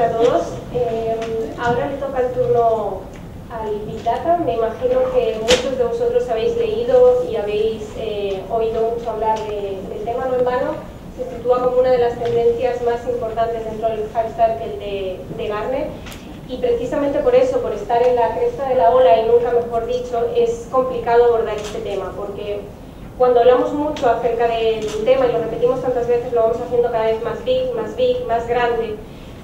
Hola a todos. Ahora le toca el turno al Big Data. Me imagino que muchos de vosotros habéis leído y habéis oído mucho hablar del tema, no en vano. Se sitúa como una de las tendencias más importantes dentro del Hype Cycle de Gartner. Y precisamente por eso, por estar en la cresta de la ola y nunca mejor dicho, es complicado abordar este tema, porque cuando hablamos mucho acerca del tema y lo repetimos tantas veces, lo vamos haciendo cada vez más big, más grande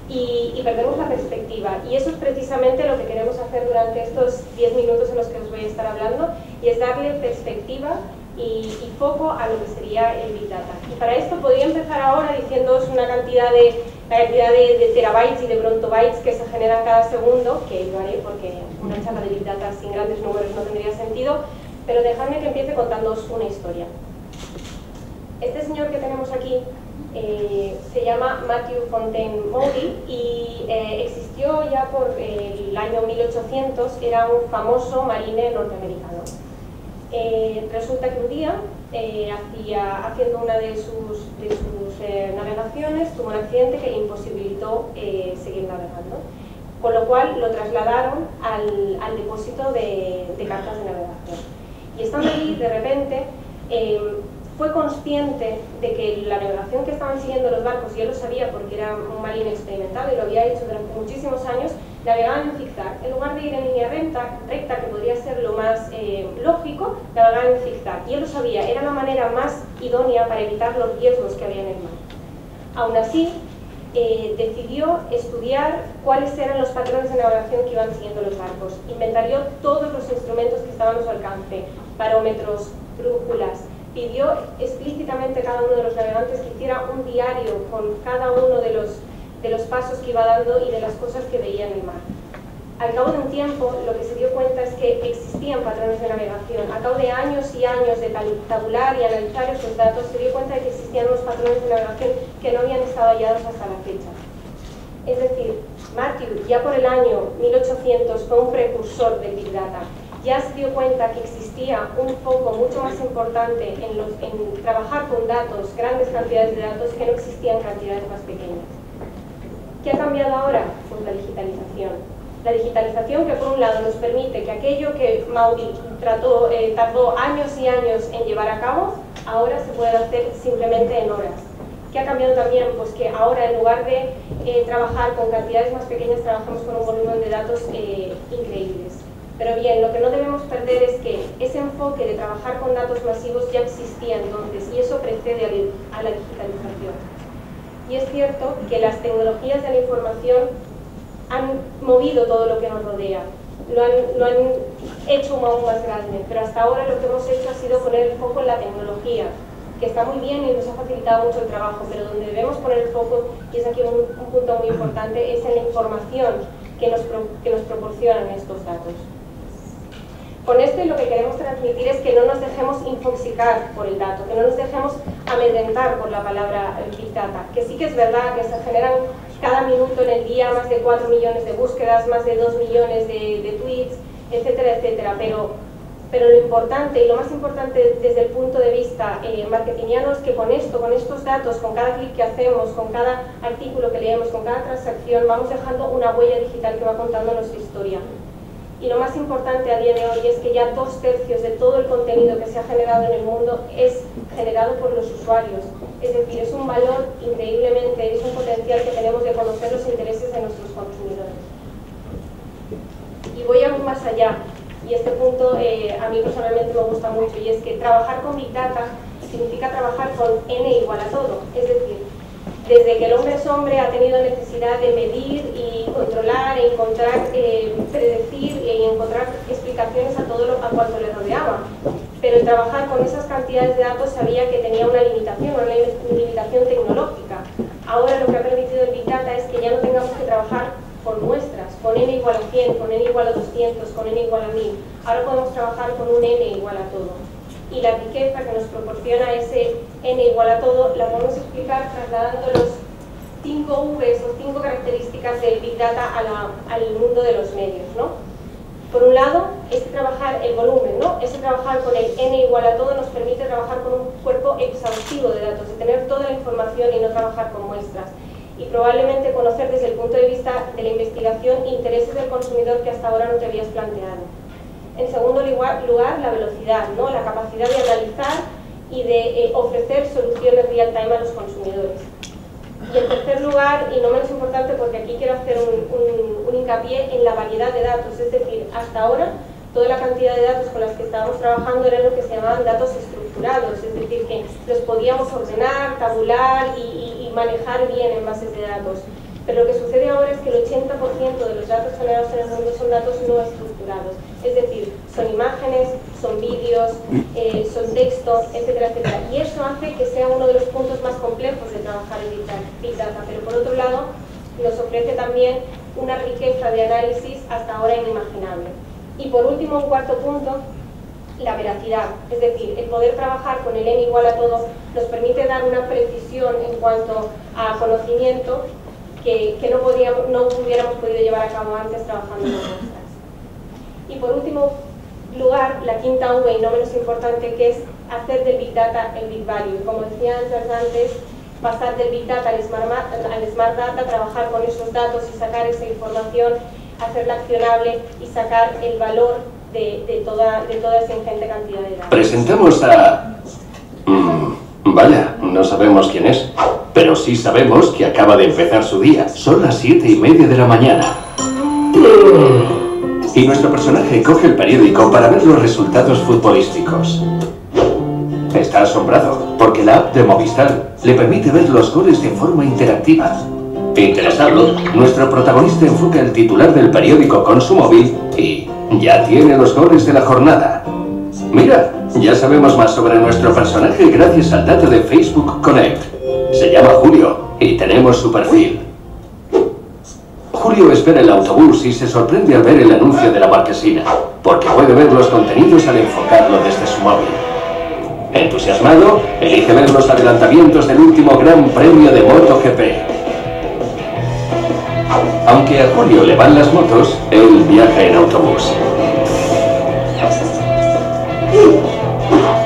y perdemos la perspectiva. Y eso es precisamente lo que queremos hacer durante estos 10 minutos en los que os voy a estar hablando, y es darle perspectiva y foco a lo que sería el Big Data. Y para esto podría empezar ahora diciéndoos la cantidad de terabytes y de brontobytes que se generan cada segundo, que lo haré porque una charla de Big Data sin grandes números no tendría sentido, pero dejadme que empiece contándoos una historia. Este señor que tenemos aquí se llama Matthew Fontaine Maury y existió ya por el año 1800, era un famoso marine norteamericano. Resulta que un día, haciendo una de sus navegaciones, tuvo un accidente que le imposibilitó seguir navegando, con lo cual lo trasladaron al depósito de cartas de navegación. Y estando allí, de repente, fue consciente de que la navegación que estaban siguiendo los barcos, y él lo sabía porque era un marino experimentado y lo había hecho durante muchísimos años, navegaban en zigzag. En lugar de ir en línea recta, que podría ser lo más lógico, navegaban en zigzag. Y él lo sabía, era la manera más idónea para evitar los riesgos que había en el mar. Aún así, decidió estudiar cuáles eran los patrones de navegación que iban siguiendo los barcos. Inventarió todos los instrumentos que estaban a su alcance, barómetros, brújulas. Pidió explícitamente a cada uno de los navegantes que hiciera un diario con cada uno de los pasos que iba dando y de las cosas que veía en el mar. Al cabo de un tiempo, lo que se dio cuenta es que existían patrones de navegación. A cabo de años y años de tabular y analizar esos datos, se dio cuenta de que existían unos patrones de navegación que no habían estado hallados hasta la fecha. Es decir, Matthew, ya por el año 1800, fue un precursor del Big Data. Ya se dio cuenta que existía un foco mucho más importante en trabajar con datos, grandes cantidades de datos, que no existían cantidades más pequeñas. ¿Qué ha cambiado ahora? Pues la digitalización. La digitalización que por un lado nos permite que aquello que Maury tardó años y años en llevar a cabo, ahora se puede hacer simplemente en horas. ¿Qué ha cambiado también? Pues que ahora en lugar de trabajar con cantidades más pequeñas, trabajamos con un volumen de datos increíbles. Pero bien, lo que no debemos perder es que ese enfoque de trabajar con datos masivos ya existía entonces, y eso precede a la digitalización. Y es cierto que las tecnologías de la información han movido todo lo que nos rodea, lo han hecho aún más grande, pero hasta ahora lo que hemos hecho ha sido poner el foco en la tecnología, que está muy bien y nos ha facilitado mucho el trabajo, pero donde debemos poner el foco, y es aquí un punto muy importante, es en la información que nos proporcionan estos datos. Con esto lo que queremos transmitir es que no nos dejemos infoxicar por el dato, que no nos dejemos amedrentar por la palabra Big Data, que sí que es verdad que se generan cada minuto en el día más de 4 millones de búsquedas, más de 2 millones de tweets, etcétera, etcétera, pero lo importante y lo más importante desde el punto de vista marketingiano es que con estos datos, con cada clic que hacemos, con cada artículo que leemos, con cada transacción, vamos dejando una huella digital que va contando nuestra historia. Y lo más importante a día de hoy es que ya 2/3 de todo el contenido que se ha generado en el mundo es generado por los usuarios. Es decir, es un valor increíblemente, es un potencial que tenemos de conocer los intereses de nuestros consumidores. Y voy aún más allá, y este punto a mí personalmente me gusta mucho, y es que trabajar con Big Data significa trabajar con N igual a todo. Es decir, desde que el hombre es hombre ha tenido necesidad de medir y controlar e encontrar, predecir y encontrar explicaciones a cuanto le rodeaba. Pero el trabajar con esas cantidades de datos sabía que tenía una limitación tecnológica. Ahora lo que ha permitido el Big Data es que ya no tengamos que trabajar con muestras, con n igual a 100, con n igual a 200, con n igual a 1000. Ahora podemos trabajar con un n igual a todo. Y la riqueza que nos proporciona ese n igual a todo la podemos explicar trasladando los 5 V's o 5 características del Big Data al mundo de los medios, ¿no? Por un lado, ese trabajar el volumen, ¿no? Ese trabajar con el n igual a todo nos permite trabajar con un cuerpo exhaustivo de datos, de tener toda la información y no trabajar con muestras. y probablemente conocer desde el punto de vista de la investigación intereses del consumidor que hasta ahora no te habías planteado. En segundo lugar, la velocidad, ¿no? La capacidad de analizar y de ofrecer soluciones real time a los consumidores. Y en tercer lugar, y no menos importante, porque aquí quiero hacer un hincapié en la variedad de datos, es decir, hasta ahora toda la cantidad de datos con las que estábamos trabajando eran lo que se llamaban datos estructurados, es decir, que los podíamos ordenar, tabular y manejar bien en bases de datos. Pero lo que sucede ahora es que el 80% de los datos generados en el mundo son datos no estructurados, es decir, son imágenes, son vídeos, son texto, etcétera, etcétera. Y eso hace que sea uno de los puntos más complejos de trabajar en Big Data, pero por otro lado nos ofrece también una riqueza de análisis hasta ahora inimaginable. Y por último, un cuarto punto, la veracidad, es decir, el poder trabajar con el n igual a todo nos permite dar una precisión en cuanto a conocimiento que no hubiéramos podido llevar a cabo antes trabajando con muestras. Y por último lugar, la quinta V, y no menos importante, que es hacer del Big Data el Big Value. Como decía antes, pasar del Big Data al Smart Data, trabajar con esos datos y sacar esa información, hacerla accionable y sacar el valor de toda esa ingente cantidad de datos. Presentamos a... vaya, no sabemos quién es, pero sí sabemos que acaba de empezar su día. Son las 7:30 de la mañana. Y nuestro personaje coge el periódico para ver los resultados futbolísticos. Está asombrado, porque la app de Movistar le permite ver los goles de forma interactiva. Interesado, nuestro protagonista enfoca el titular del periódico con su móvil y ya tiene los goles de la jornada. Mira, ya sabemos más sobre nuestro personaje gracias al dato de Facebook Connect. Se llama Julio y tenemos su perfil. Julio espera el autobús y se sorprende al ver el anuncio de la marquesina, porque puede ver los contenidos al enfocarlo desde su móvil. Entusiasmado, elige ver los adelantamientos del último Gran Premio de MotoGP. Aunque a Julio le van las motos, él viaja en autobús.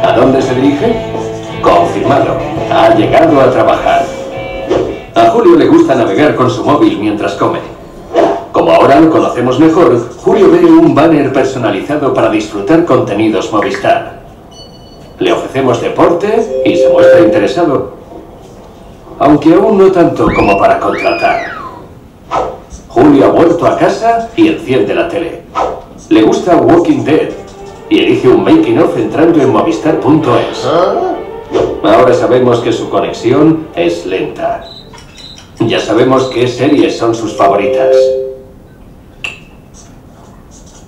¿A dónde se dirige? Confirmado, ha llegado a trabajar. A Julio le gusta navegar con su móvil mientras come. Como ahora lo conocemos mejor, Julio ve un banner personalizado para disfrutar contenidos Movistar. Le ofrecemos deporte y se muestra interesado, aunque aún no tanto como para contratar. Julio ha vuelto a casa y enciende la tele. Le gusta Walking Dead y elige un making of entrando en movistar.es. Ahora sabemos que su conexión es lenta. Ya sabemos qué series son sus favoritas.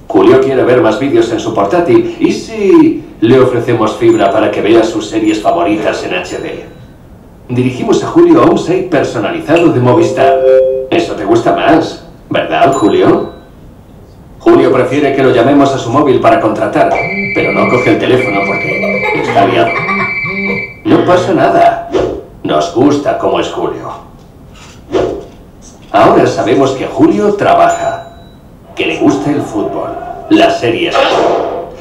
Julio quiere ver más vídeos en su portátil. ¿Y si le ofrecemos fibra para que vea sus series favoritas en HD? Dirigimos a Julio a un site personalizado de Movistar. Eso te gusta más, ¿verdad, Julio? Julio prefiere que lo llamemos a su móvil para contratar, pero no coge el teléfono porque está liado. No pasa nada. Nos gusta cómo es Julio. Ahora sabemos que Julio trabaja, que le gusta el fútbol, las series,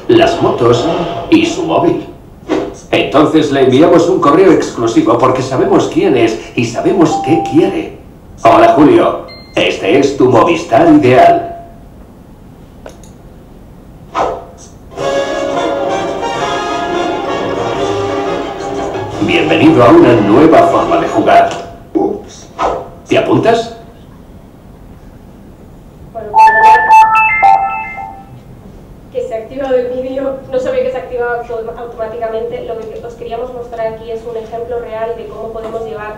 las motos y su móvil. Entonces le enviamos un correo exclusivo porque sabemos quién es y sabemos qué quiere. Hola Julio, este es tu Movistar ideal. Bienvenido a una nueva forma de jugar. ¿Te apuntas? Bueno, perdonad que se ha activado el vídeo, no sabía que se activaba automáticamente. Lo que os queríamos mostrar aquí es un ejemplo real de cómo podemos llevar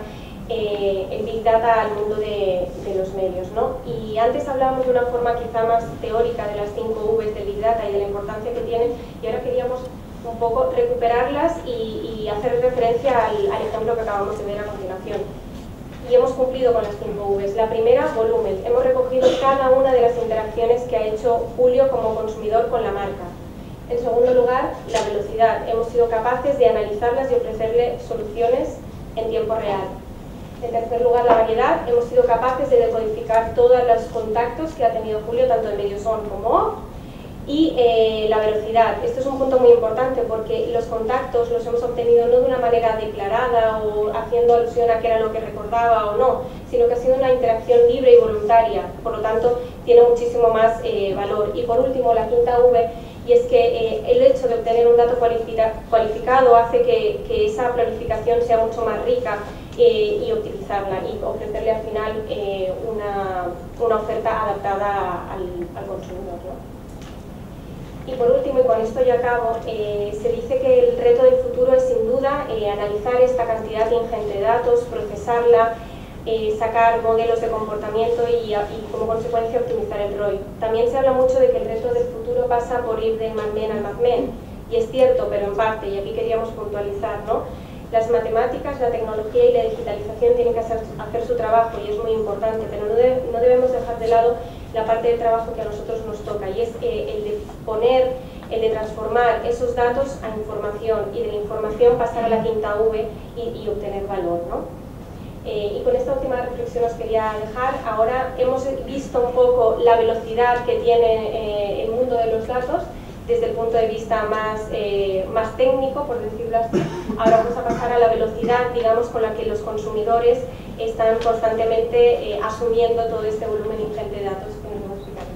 el Big Data al mundo de los medios, ¿no? Y antes hablábamos de una forma quizá más teórica de las 5 Vs del Big Data y de la importancia que tienen, y ahora queríamos un poco recuperarlas y hacer referencia al ejemplo que acabamos de ver a continuación. Y hemos cumplido con las 5 Vs. La primera, volumen. Hemos recogido cada una de las interacciones que ha hecho Julio como consumidor con la marca. En segundo lugar, la velocidad. Hemos sido capaces de analizarlas y ofrecerle soluciones en tiempo real. En tercer lugar, la variedad. Hemos sido capaces de decodificar todos los contactos que ha tenido Julio, tanto en medios on como off. Y la velocidad, esto es un punto muy importante porque los contactos los hemos obtenido no de una manera declarada o haciendo alusión a qué era lo que recordaba o no, sino que ha sido una interacción libre y voluntaria, por lo tanto tiene muchísimo más valor. Y por último, la quinta V, y es que el hecho de obtener un dato cualificado hace que esa planificación sea mucho más rica y optimizarla y ofrecerle al final una oferta adaptada al consumidor, ¿no? Y por último, y con esto ya acabo, se dice que el reto del futuro es sin duda analizar esta cantidad ingente de datos, procesarla, sacar modelos de comportamiento y como consecuencia optimizar el ROI. También se habla mucho de que el reto del futuro pasa por ir del MACMEN al MACMEN, y es cierto, pero en parte, y aquí queríamos puntualizar, ¿no? Las matemáticas, la tecnología y la digitalización tienen que hacer su trabajo y es muy importante, pero no debemos dejar de lado la parte del trabajo que a nosotros nos toca, y es el de transformar esos datos a información y de la información pasar a la quinta V y obtener valor, ¿no? Y con esta última reflexión os quería dejar. Ahora hemos visto un poco la velocidad que tiene el mundo de los datos desde el punto de vista más técnico, por decirlo así. Ahora vamos a pasar a la velocidad, digamos, con la que los consumidores están constantemente asumiendo todo este volumen ingente de datos que nos hemos explicado.